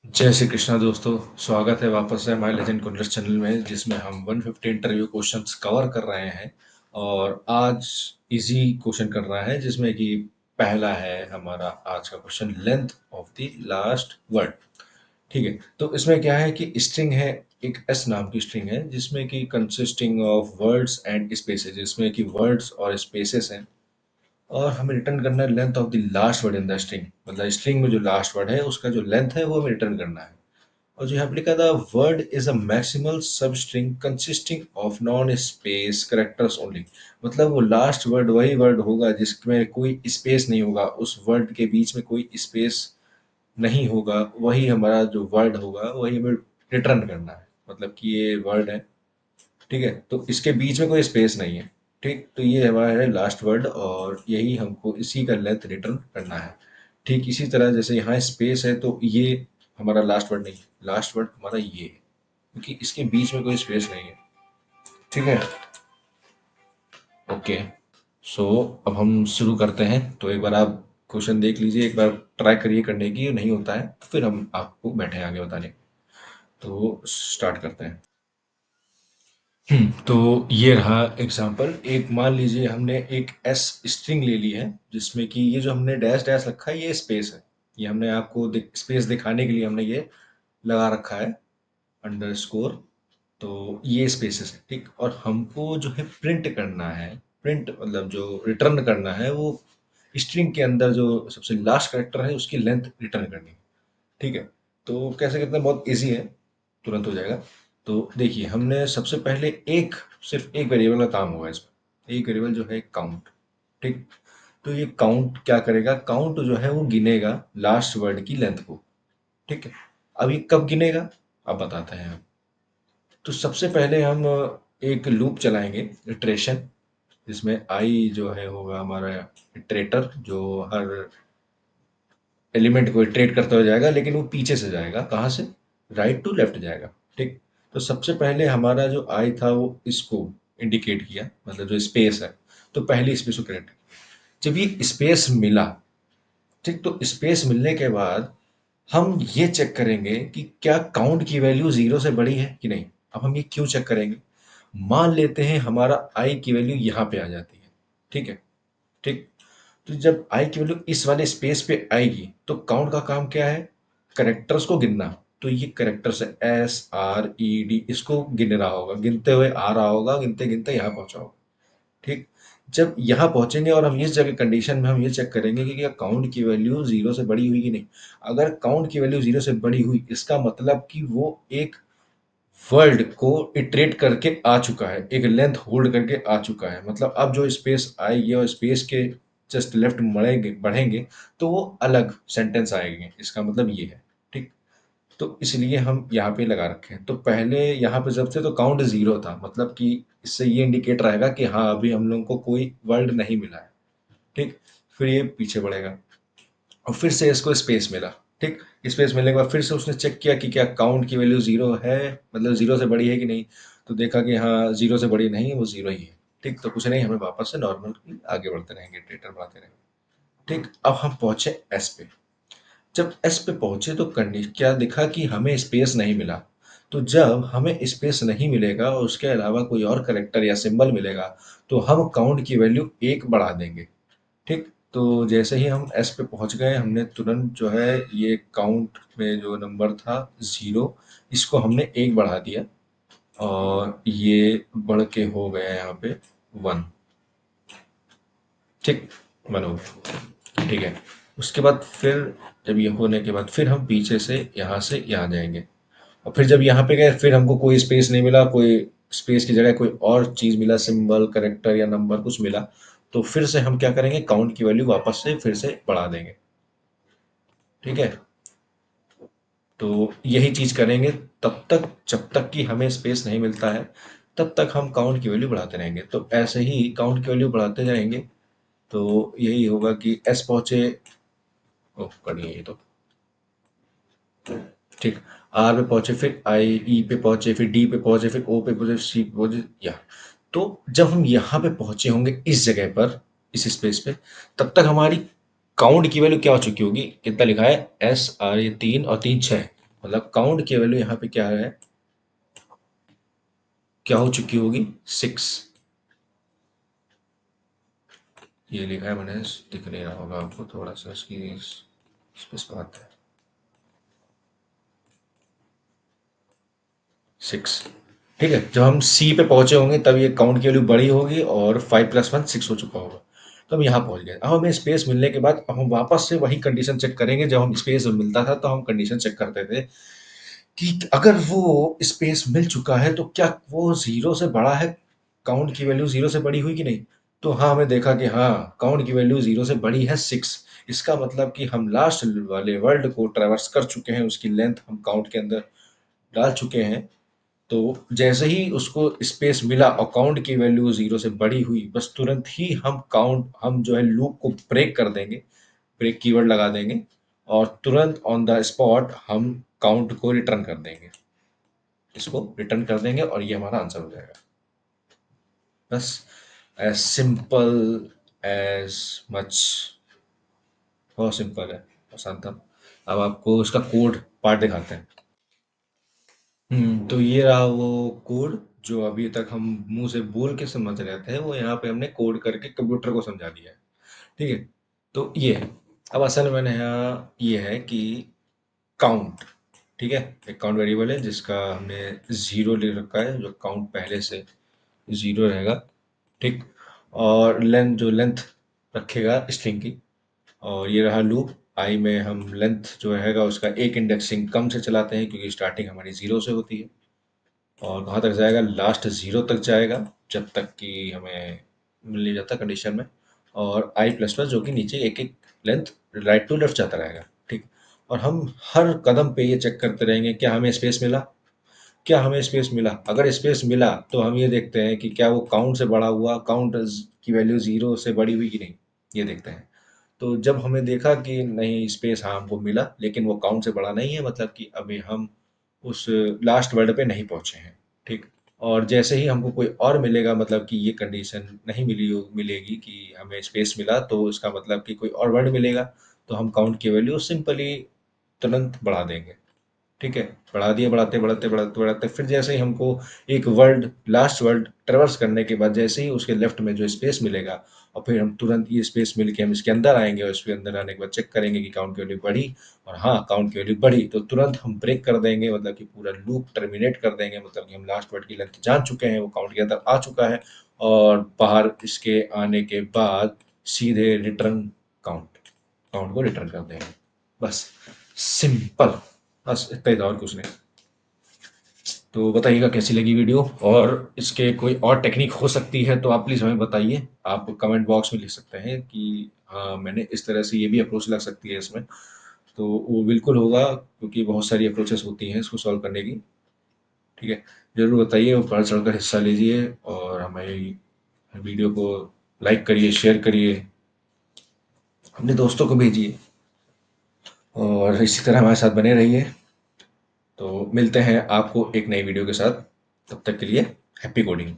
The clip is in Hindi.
जय श्री कृष्णा दोस्तों। स्वागत है वापस से हमारे लेजेंड कुंडलर्स चैनल में, जिसमें हम 150 इंटरव्यू क्वेश्चंस कवर कर रहे हैं। और आज इजी क्वेश्चन कर रहा है, जिसमें कि पहला है हमारा आज का question, length of the last word. ठीक है, तो इसमें क्या है कि स्ट्रिंग है, एक एस नाम की स्ट्रिंग है, जिसमें कि consisting of words and spaces, जिसमें कि वर्ड्स और स्पेसेस हैं। और हमें रिटर्न करना है length of the last word in the string, मतलब स्ट्रिंग में जो लास्ट वर्ड है उसका जो लेंथ है वो हमें रिटर्न करना है। और जो यहाँ पे लिखा था, वर्ड इज अ मैक्सिमल सब string consisting of non space characters only, मतलब वो लास्ट वर्ड वही वर्ड होगा जिसमें कोई स्पेस नहीं होगा, उस वर्ड के बीच में कोई स्पेस नहीं होगा, वही हमारा जो वर्ड होगा वही हमें रिटर्न करना है। मतलब कि ये वर्ड है, ठीक है, तो इसके बीच में कोई स्पेस नहीं है। ठीक, तो ये हमारा है लास्ट वर्ड, और यही हमको इसी का लेंथ रिटर्न करना है। ठीक इसी तरह जैसे यहाँ स्पेस है, तो ये हमारा लास्ट वर्ड नहीं है, लास्ट वर्ड हमारा ये है, क्योंकि इसके बीच में कोई स्पेस नहीं है। ठीक है, ओके। सो अब हम शुरू करते हैं। तो एक बार आप क्वेश्चन देख लीजिए, एक बार ट्राई करिए करने की, नहीं होता है तो फिर हम आपको बैठे हैं आगे बताने। तो स्टार्ट करते हैं। तो ये रहा एग्जाम्पल। एक मान लीजिए हमने एक एस स्ट्रिंग ले ली है, जिसमें कि ये जो हमने डैश डैश रखा है ये स्पेस है। ये हमने आपको स्पेस दिखाने के लिए हमने ये लगा रखा है, अंडरस्कोर। तो ये स्पेसेस है, ठीक। और हमको जो है प्रिंट करना है, प्रिंट मतलब जो रिटर्न करना है, वो स्ट्रिंग के अंदर जो सबसे लास्ट करेक्टर है उसकी लेंथ रिटर्न करनी है। ठीक है, तो कैसे करते हैं, बहुत इजी है, तुरंत हो जाएगा। तो देखिए, हमने सबसे पहले एक, सिर्फ एक वेरिएबल का काम होगा इसमें। एक वेरिएबल जो है काउंट, ठीक। तो ये काउंट क्या करेगा, काउंट जो है वो गिनेगा लास्ट वर्ड की लेंथ को। ठीक है, अब ये कब गिनेगा, अब बताते हैं हम। तो सबसे पहले हम एक लूप चलाएंगे, इटरेशन, जिसमें आई जो है होगा हमारा इटरेटर, जो हर एलिमेंट को इटरेट करता हुआ जाएगा, लेकिन वो पीछे से जाएगा, कहाँ से, राइट टू लेफ्ट जाएगा। ठीक, तो सबसे पहले हमारा जो आई था वो इसको इंडिकेट किया, मतलब जो स्पेस है, तो पहली स्पेस को करेक्ट। जब ये स्पेस मिला, ठीक, तो स्पेस मिलने के बाद हम ये चेक करेंगे कि क्या काउंट की वैल्यू जीरो से बड़ी है कि नहीं। अब हम ये क्यों चेक करेंगे, मान लेते हैं हमारा आई की वैल्यू यहाँ पे आ जाती है, ठीक है, ठीक। तो जब आई की वैल्यू इस वाले स्पेस पे आएगी, तो काउंट का काम क्या है, करेक्टर्स को गिनना। तो ये करेक्टर्स है SRED, इसको गिन रहा होगा, गिनते हुए आ रहा होगा, गिनते गिनते यहाँ पहुंचा होगा। ठीक, जब यहाँ पहुंचेंगे और हम इस जगह कंडीशन में हम ये चेक करेंगे कि क्या काउंट की वैल्यू जीरो से बड़ी हुई कि नहीं। अगर काउंट की वैल्यू जीरो से बड़ी हुई, इसका मतलब कि वो एक वर्ल्ड को इटरेट करके आ चुका है, एक लेंथ होल्ड करके आ चुका है। मतलब अब जो स्पेस आएगी और स्पेस के जस्ट लेफ्ट बढ़ेंगे बढ़ेंगे, तो वो अलग सेंटेंस आएंगे, इसका मतलब ये है। ठीक, तो इसलिए हम यहाँ पे लगा रखे हैं। तो पहले यहाँ पे जब थे तो काउंट जीरो था, मतलब कि इससे ये इंडिकेट रहेगा कि हाँ अभी हम लोगों को कोई वर्ड नहीं मिला है। ठीक, फिर ये पीछे बढ़ेगा और फिर से इसको स्पेस मिला। ठीक, स्पेस मिलने के बाद फिर से उसने चेक किया कि क्या काउंट की वैल्यू जीरो है, मतलब जीरो से बड़ी है कि नहीं। तो देखा कि हाँ जीरो से बड़ी नहीं, वो जीरो ही है। ठीक, तो कुछ नहीं, हमें वापस से नॉर्मल आगे बढ़ते रहेंगे, इटरेटर बढ़ाते रहेंगे। ठीक, अब हम पहुंचे एस पे। जब एस पे पहुंचे तो कंडीशन क्या दिखा कि हमें स्पेस नहीं मिला। तो जब हमें स्पेस नहीं मिलेगा और उसके अलावा कोई और करेक्टर या सिंबल मिलेगा, तो हम काउंट की वैल्यू एक बढ़ा देंगे। ठीक, तो जैसे ही हम एस पे पहुंच गए, हमने तुरंत जो है ये काउंट में जो नंबर था जीरो, इसको हमने एक बढ़ा दिया, और ये बढ़ के हो गया यहाँ पे वन। ठीक, वन हो गया। ठीक है, उसके बाद फिर जब ये होने के बाद फिर हम पीछे से यहाँ जाएंगे। और फिर जब यहाँ पे गए, फिर हमको कोई स्पेस नहीं मिला, कोई स्पेस की जगह कोई और चीज मिला, सिंबल करेक्टर या नंबर कुछ मिला। तो फिर से हम क्या करेंगे, काउंट की वैल्यू वापस से फिर से बढ़ा देंगे। ठीक है, तो यही चीज करेंगे तब तक, जब तक कि हमें स्पेस नहीं मिलता है, तब तक हम काउंट की वैल्यू बढ़ाते रहेंगे। तो ऐसे ही काउंट की वैल्यू बढ़ाते जाएंगे। तो यही होगा कि एस पहुंचे, ओह कर दिए ये तो। ठीक, आर पे पहुंचे, फिर आई ई पे पहुंचे, फिर डी पे पहुंचे, फिर ओ पे पहुंचे, सी पे पहुंचे, या। तो जब हम यहाँ पे पहुंचे होंगे इस जगह पर, इस स्पेस पे, तब तक हमारी काउंट की वैल्यू क्या हो चुकी होगी, कितना लिखा है, SR, ये तीन और तीन छः। मतलब काउंट की वैल्यू यहाँ पे क्या है, क्या हो चुकी होगी, 6। ये लिखा है मैंने, दिख नहीं रहा होगा आपको, थोड़ा सा इसकी स्पेस बात है, 6। ठीक है, जब हम सी पे पहुंचे होंगे तब ये काउंट की वैल्यू बड़ी होगी और 5 + 1 6 हो चुका होगा। तो हम यहाँ पहुंच गए। अब हमें स्पेस मिलने के बाद अब हम वापस से वही कंडीशन चेक करेंगे। जब हम स्पेस मिलता था तो हम कंडीशन चेक करते थे कि अगर वो स्पेस मिल चुका है तो क्या वो जीरो से बड़ा है, काउंट की वैल्यू जीरो से बड़ी हुई कि नहीं। तो हाँ, हमें देखा कि हाँ, काउंट की वैल्यू जीरो से बड़ी है, 6। इसका मतलब कि हम लास्ट वाले वर्ल्ड को ट्रैवर्स कर चुके हैं, उसकी लेंथ हम काउंट के अंदर डाल चुके हैं। तो जैसे ही उसको स्पेस मिला और काउंट की वैल्यू जीरो से बड़ी हुई, बस तुरंत ही हम जो है लूप को ब्रेक कर देंगे, ब्रेक कीवर्ड लगा देंगे और तुरंत ऑन द स्पॉट हम काउंट को रिटर्न कर देंगे, इसको रिटर्न कर देंगे और ये हमारा आंसर हो जाएगा। बस, एज सिंपल एज मच, बहुत सिंपल है, आसान था। अब आपको इसका कोड पार्ट दिखाते हैं। तो ये रहा वो कोड जो अभी तक हम मुंह से बोल के समझ रहे थे, वो यहाँ पे हमने कोड करके कंप्यूटर को समझा दिया है। ठीक है, तो ये है। अब असल में यहाँ ये है कि काउंट, ठीक है, एक काउंट वेरिएबल है जिसका हमने जीरो ले रखा है, जो काउंट पहले से जीरो रहेगा। ठीक, और लेंथ रखेगा स्ट्रिंग की। और ये रहा लूप, आई में हम लेंथ जो रहेगा उसका एक इंडेक्सिंग कम से चलाते हैं क्योंकि स्टार्टिंग हमारी जीरो से होती है। और कहाँ तक जाएगा, लास्ट जीरो तक जाएगा, जब तक कि हमें मिल नहीं जाता कंडीशन में। और आई प्लस प्लस जो कि नीचे एक एक लेंथ राइट टू लेफ्ट जाता रहेगा। ठीक, और हम हर कदम पे ये चेक करते रहेंगे क्या हमें स्पेस मिला, क्या हमें स्पेस मिला। अगर स्पेस मिला तो हम ये देखते हैं कि क्या वो काउंट से बड़ा हुआ, काउंट की वैल्यू जीरो से बड़ी हुई कि नहीं, ये देखते हैं। तो जब हमें देखा कि नहीं, स्पेस हाँ हमको मिला लेकिन वो काउंट से बड़ा नहीं है, मतलब कि अभी हम उस लास्ट वर्ड पे नहीं पहुंचे हैं। ठीक, और जैसे ही हमको कोई और मिलेगा, मतलब कि ये कंडीशन नहीं मिलेगी कि हमें स्पेस मिला, तो इसका मतलब कि कोई और वर्ड मिलेगा, तो हम काउंट की वैल्यू सिंपली तुरंत बढ़ा देंगे। ठीक है, बढ़ा दिए, बढ़ाते बढ़ाते बढ़ाते बढ़ाते फिर जैसे ही हमको एक वर्ड, लास्ट वर्ड ट्रेवर्स करने के बाद जैसे ही उसके लेफ्ट में जो स्पेस मिलेगा, और फिर हम तुरंत ये स्पेस मिल के हम इसके अंदर आएंगे और इसके अंदर आने के बाद चेक करेंगे कि काउंट की वैल्यू बढ़ी। और हाँ, काउंट की वैल्यू बढ़ी तो तुरंत हम ब्रेक कर देंगे, मतलब कि पूरा लूप टर्मिनेट कर देंगे, मतलब कि हम लास्ट वर्ड की लेंथ जान चुके हैं, वो काउंट के अंदर आ चुका है। और बाहर इसके आने के बाद सीधे रिटर्न काउंट, काउंट को रिटर्न कर देंगे। बस, सिंपल, बस इतना ही था और कुछ नहीं। तो बताइएगा कैसी लगी वीडियो, और इसके कोई और टेक्निक हो सकती है तो आप प्लीज़ हमें बताइए। आप कमेंट बॉक्स में लिख सकते हैं कि हाँ, मैंने इस तरह से ये भी अप्रोच लग सकती है इसमें। तो वो बिल्कुल होगा, क्योंकि बहुत सारी अप्रोचेस होती हैं इसको सॉल्व करने की। ठीक है, ज़रूर बताइए और बढ़ चढ़ कर हिस्सा लीजिए, और हमें वीडियो को लाइक करिए, शेयर करिए, अपने दोस्तों को भेजिए, और इसी तरह हमारे साथ बने रहिए। तो मिलते हैं आपको एक नई वीडियो के साथ, तब तक के लिए हैप्पी कोडिंग।